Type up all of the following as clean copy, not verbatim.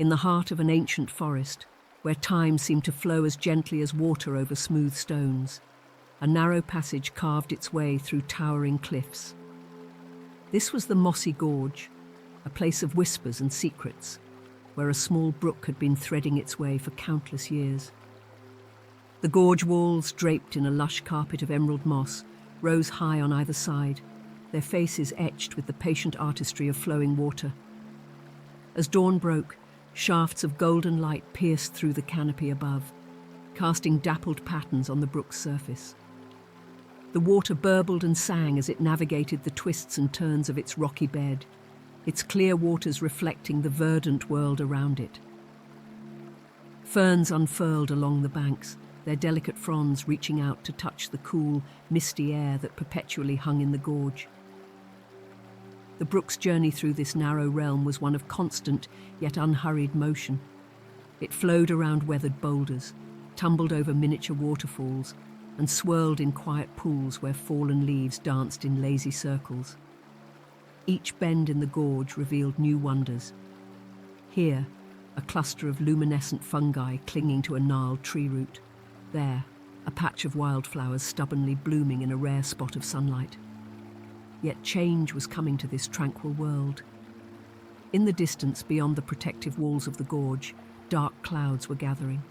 in the heart of an ancient forest, where time seemed to flow as gently as water over smooth stones. A narrow passage carved its way through towering cliffs. This was the Mossy Gorge, a place of whispers and secrets, where a small brook had been threading its way for countless years. The gorge walls, draped in a lush carpet of emerald moss, rose high on either side, their faces etched with the patient artistry of flowing water. As dawn broke, shafts of golden light pierced through the canopy above, casting dappled patterns on the brook's surface. The water burbled and sang as it navigated the twists and turns of its rocky bed, its clear waters reflecting the verdant world around it. Ferns unfurled along the banks, their delicate fronds reaching out to touch the cool, misty air that perpetually hung in the gorge. The brook's journey through this narrow realm was one of constant yet unhurried motion. It flowed around weathered boulders, tumbled over miniature waterfalls, and swirled in quiet pools where fallen leaves danced in lazy circles. Each bend in the gorge revealed new wonders. Here, a cluster of luminescent fungi clinging to a gnarled tree root. There, a patch of wildflowers stubbornly blooming in a rare spot of sunlight. Yet change was coming to this tranquil world. In the distance, beyond the protective walls of the gorge, dark clouds were gathering.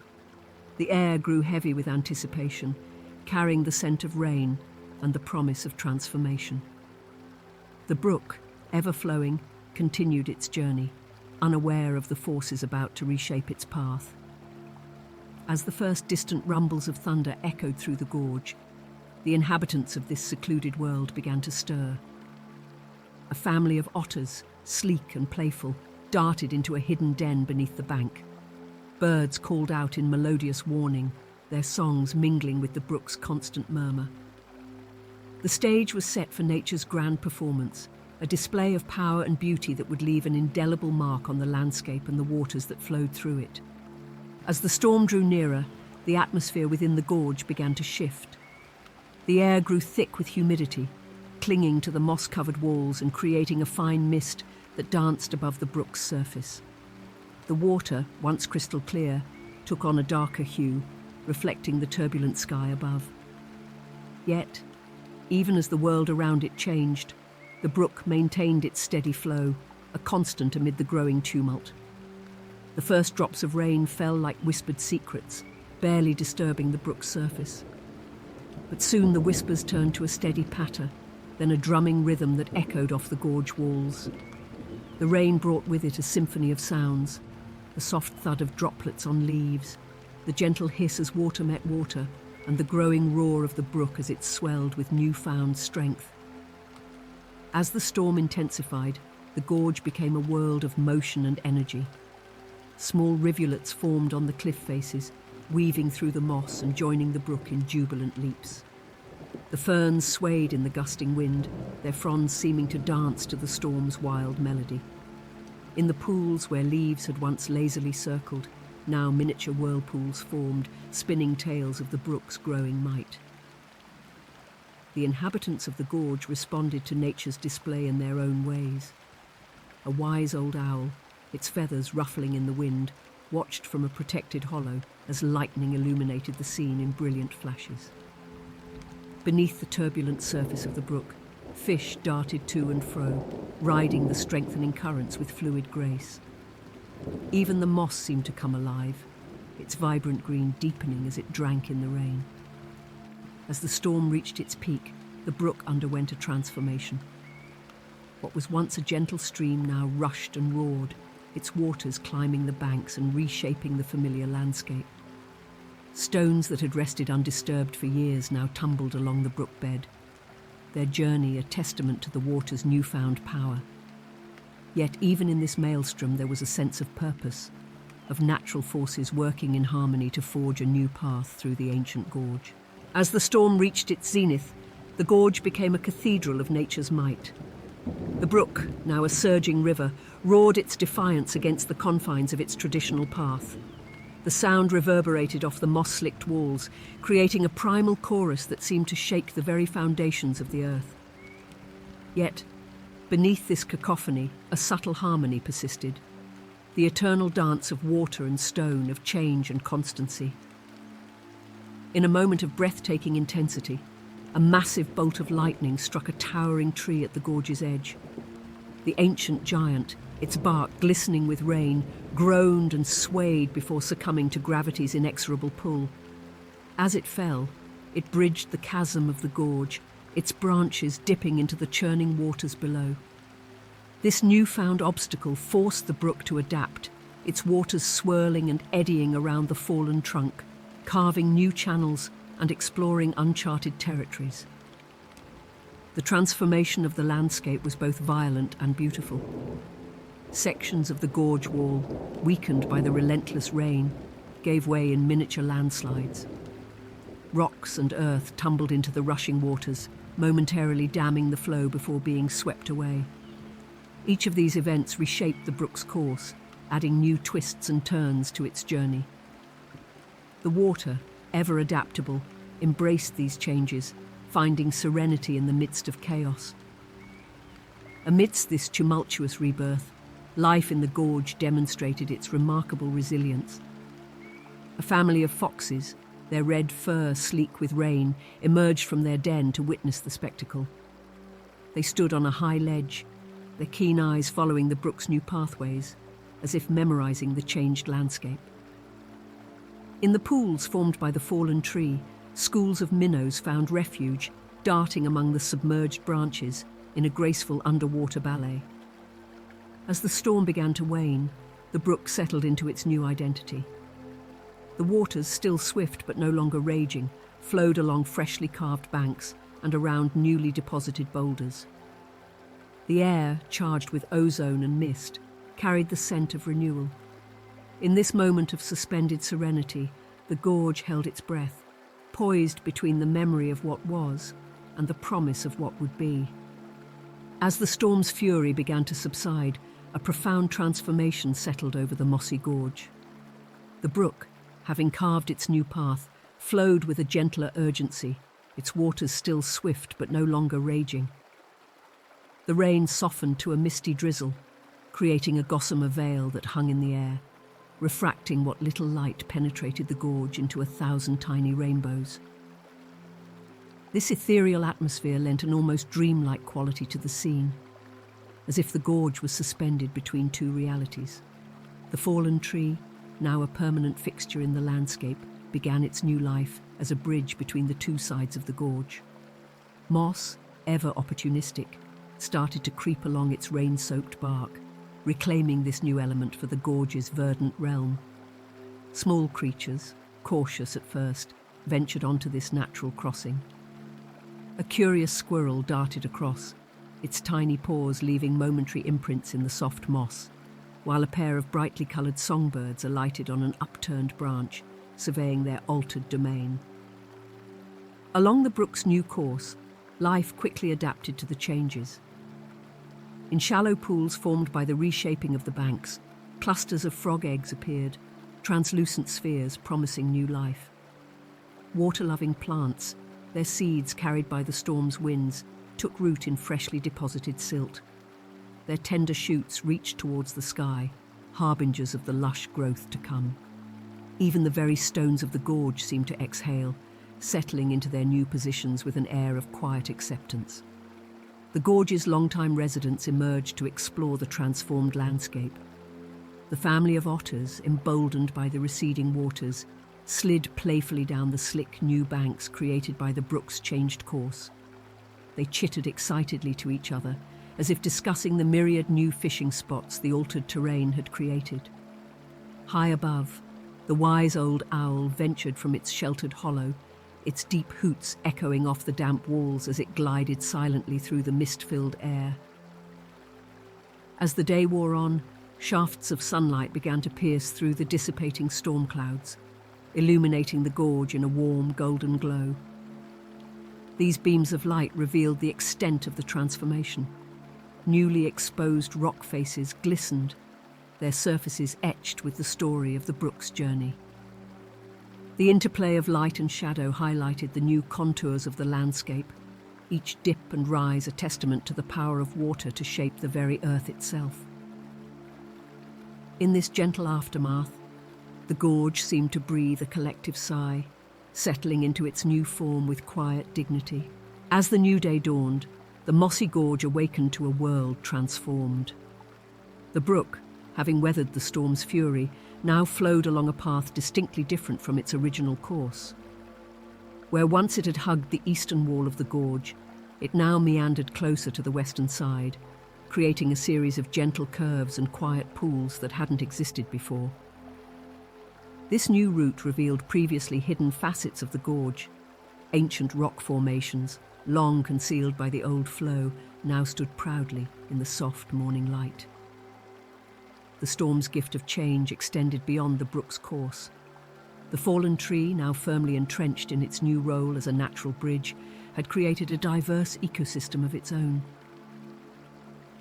The air grew heavy with anticipation, carrying the scent of rain and the promise of transformation. The brook, ever flowing, continued its journey, unaware of the forces about to reshape its path. As the first distant rumbles of thunder echoed through the gorge, the inhabitants of this secluded world began to stir. A family of otters, sleek and playful, darted into a hidden den beneath the bank. Birds called out in melodious warning, their songs mingling with the brook's constant murmur. The stage was set for nature's grand performance, a display of power and beauty that would leave an indelible mark on the landscape and the waters that flowed through it. As the storm drew nearer, the atmosphere within the gorge began to shift. The air grew thick with humidity, clinging to the moss-covered walls and creating a fine mist that danced above the brook's surface. The water, once crystal clear, took on a darker hue, reflecting the turbulent sky above. Yet, even as the world around it changed, the brook maintained its steady flow, a constant amid the growing tumult. The first drops of rain fell like whispered secrets, barely disturbing the brook's surface. But soon the whispers turned to a steady patter, then a drumming rhythm that echoed off the gorge walls. The rain brought with it a symphony of sounds, the soft thud of droplets on leaves, the gentle hiss as water met water, and the growing roar of the brook as it swelled with newfound strength. As the storm intensified, the gorge became a world of motion and energy. Small rivulets formed on the cliff faces, weaving through the moss and joining the brook in jubilant leaps. The ferns swayed in the gusting wind, their fronds seeming to dance to the storm's wild melody. In the pools where leaves had once lazily circled, now miniature whirlpools formed, spinning tales of the brook's growing might. The inhabitants of the gorge responded to nature's display in their own ways. A wise old owl, its feathers ruffling in the wind, watched from a protected hollow as lightning illuminated the scene in brilliant flashes. Beneath the turbulent surface of the brook, fish darted to and fro, riding the strengthening currents with fluid grace. Even the moss seemed to come alive, its vibrant green deepening as it drank in the rain. As the storm reached its peak, the brook underwent a transformation. What was once a gentle stream now rushed and roared, its waters climbing the banks and reshaping the familiar landscape. Stones that had rested undisturbed for years now tumbled along the brook bed, their journey a testament to the water's newfound power. Yet even in this maelstrom there was a sense of purpose, of natural forces working in harmony to forge a new path through the ancient gorge. As the storm reached its zenith, the gorge became a cathedral of nature's might. The brook, now a surging river, roared its defiance against the confines of its traditional path. The sound reverberated off the moss-slicked walls, creating a primal chorus that seemed to shake the very foundations of the earth. Yet, beneath this cacophony, a subtle harmony persisted. the eternal dance of water and stone, of change and constancy. In a moment of breathtaking intensity, a massive bolt of lightning struck a towering tree at the gorge's edge. The ancient giant, its bark glistening with rain, groaned and swayed before succumbing to gravity's inexorable pull. As it fell, it bridged the chasm of the gorge, its branches dipping into the churning waters below. This newfound obstacle forced the brook to adapt, its waters swirling and eddying around the fallen trunk, carving new channels and exploring uncharted territories. The transformation of the landscape was both violent and beautiful. Sections of the gorge wall, weakened by the relentless rain, gave way in miniature landslides. Rocks and earth tumbled into the rushing waters, momentarily damming the flow before being swept away. Each of these events reshaped the brook's course, adding new twists and turns to its journey. The water, ever adaptable, embraced these changes, finding serenity in the midst of chaos. Amidst this tumultuous rebirth, life in the gorge demonstrated its remarkable resilience. A family of foxes, their red fur sleek with rain, emerged from their den to witness the spectacle. They stood on a high ledge, their keen eyes following the brook's new pathways, as if memorizing the changed landscape. In the pools formed by the fallen tree, schools of minnows found refuge, darting among the submerged branches in a graceful underwater ballet. As the storm began to wane, the brook settled into its new identity. The waters, still swift but no longer raging, flowed along freshly carved banks and around newly deposited boulders. The air, charged with ozone and mist, carried the scent of renewal. In this moment of suspended serenity, the gorge held its breath, poised between the memory of what was and the promise of what would be. As the storm's fury began to subside, a profound transformation settled over the Mossy Gorge. The brook, having carved its new path, flowed with a gentler urgency, its waters still swift but no longer raging. The rain softened to a misty drizzle, creating a gossamer veil that hung in the air, refracting what little light penetrated the gorge into 1,000 tiny rainbows. This ethereal atmosphere lent an almost dreamlike quality to the scene, as if the gorge was suspended between two realities. The fallen tree, now a permanent fixture in the landscape, began its new life as a bridge between the two sides of the gorge. Moss, ever opportunistic, started to creep along its rain-soaked bark, reclaiming this new element for the gorge's verdant realm. Small creatures, cautious at first, ventured onto this natural crossing. A curious squirrel darted across, its tiny paws leaving momentary imprints in the soft moss, while a pair of brightly coloured songbirds alighted on an upturned branch, surveying their altered domain. Along the brook's new course, life quickly adapted to the changes. In shallow pools formed by the reshaping of the banks, clusters of frog eggs appeared, translucent spheres promising new life. Water-loving plants, their seeds carried by the storm's winds, took root in freshly deposited silt. Their tender shoots reached towards the sky, harbingers of the lush growth to come. Even the very stones of the gorge seemed to exhale, settling into their new positions with an air of quiet acceptance. The gorge's longtime residents emerged to explore the transformed landscape. The family of otters, emboldened by the receding waters, slid playfully down the slick new banks created by the brook's changed course. They chittered excitedly to each other, as if discussing the myriad new fishing spots the altered terrain had created. High above, the wise old owl ventured from its sheltered hollow, its deep hoots echoing off the damp walls as it glided silently through the mist-filled air. As the day wore on, shafts of sunlight began to pierce through the dissipating storm clouds, illuminating the gorge in a warm, golden glow. These beams of light revealed the extent of the transformation. Newly exposed rock faces glistened, their surfaces etched with the story of the brook's journey. The interplay of light and shadow highlighted the new contours of the landscape, each dip and rise a testament to the power of water to shape the very earth itself. In this gentle aftermath, the gorge seemed to breathe a collective sigh, settling into its new form with quiet dignity. As the new day dawned, the Mossy Gorge awakened to a world transformed. The brook, having weathered the storm's fury, now flowed along a path distinctly different from its original course. Where once it had hugged the eastern wall of the gorge, it now meandered closer to the western side, creating a series of gentle curves and quiet pools that hadn't existed before. This new route revealed previously hidden facets of the gorge. Ancient rock formations, long concealed by the old flow, now stood proudly in the soft morning light. The storm's gift of change extended beyond the brook's course. The fallen tree, now firmly entrenched in its new role as a natural bridge, had created a diverse ecosystem of its own.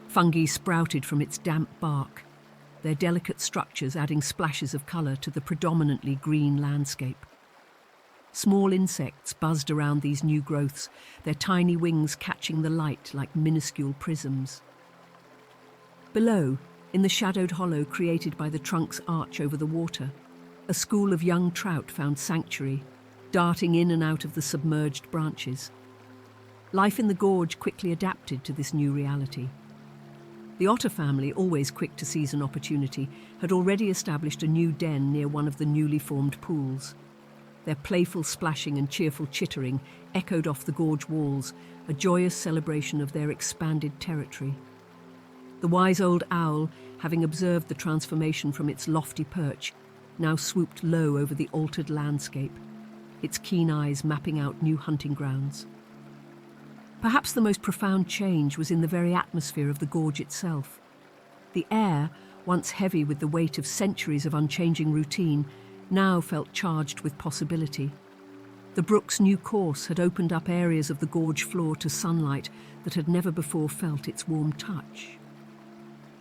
Fungi sprouted from its damp bark, their delicate structures adding splashes of colour to the predominantly green landscape. Small insects buzzed around these new growths, their tiny wings catching the light like minuscule prisms. Below, in the shadowed hollow created by the trunk's arch over the water, a school of young trout found sanctuary, darting in and out of the submerged branches. Life in the gorge quickly adapted to this new reality. The otter family, always quick to seize an opportunity, had already established a new den near one of the newly formed pools. Their playful splashing and cheerful chittering echoed off the gorge walls, a joyous celebration of their expanded territory. The wise old owl, having observed the transformation from its lofty perch, now swooped low over the altered landscape, its keen eyes mapping out new hunting grounds. Perhaps the most profound change was in the very atmosphere of the gorge itself. The air, once heavy with the weight of centuries of unchanging routine, now felt charged with possibility. The brook's new course had opened up areas of the gorge floor to sunlight that had never before felt its warm touch.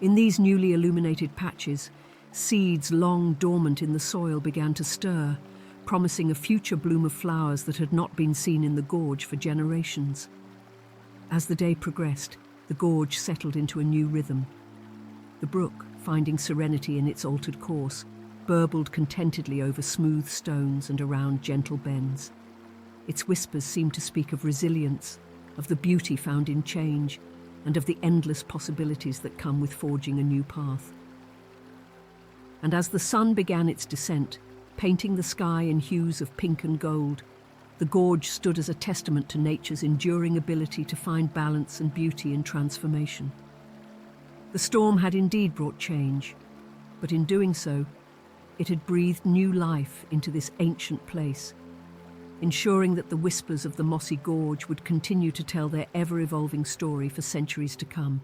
In these newly illuminated patches, seeds long dormant in the soil began to stir, promising a future bloom of flowers that had not been seen in the gorge for generations. As the day progressed, the gorge settled into a new rhythm. The brook, finding serenity in its altered course, burbled contentedly over smooth stones and around gentle bends. Its whispers seemed to speak of resilience, of the beauty found in change, and of the endless possibilities that come with forging a new path. And as the sun began its descent, painting the sky in hues of pink and gold, the gorge stood as a testament to nature's enduring ability to find balance and beauty in transformation. The storm had indeed brought change, but in doing so, it had breathed new life into this ancient place, ensuring that the whispers of the Mossy Gorge would continue to tell their ever-evolving story for centuries to come.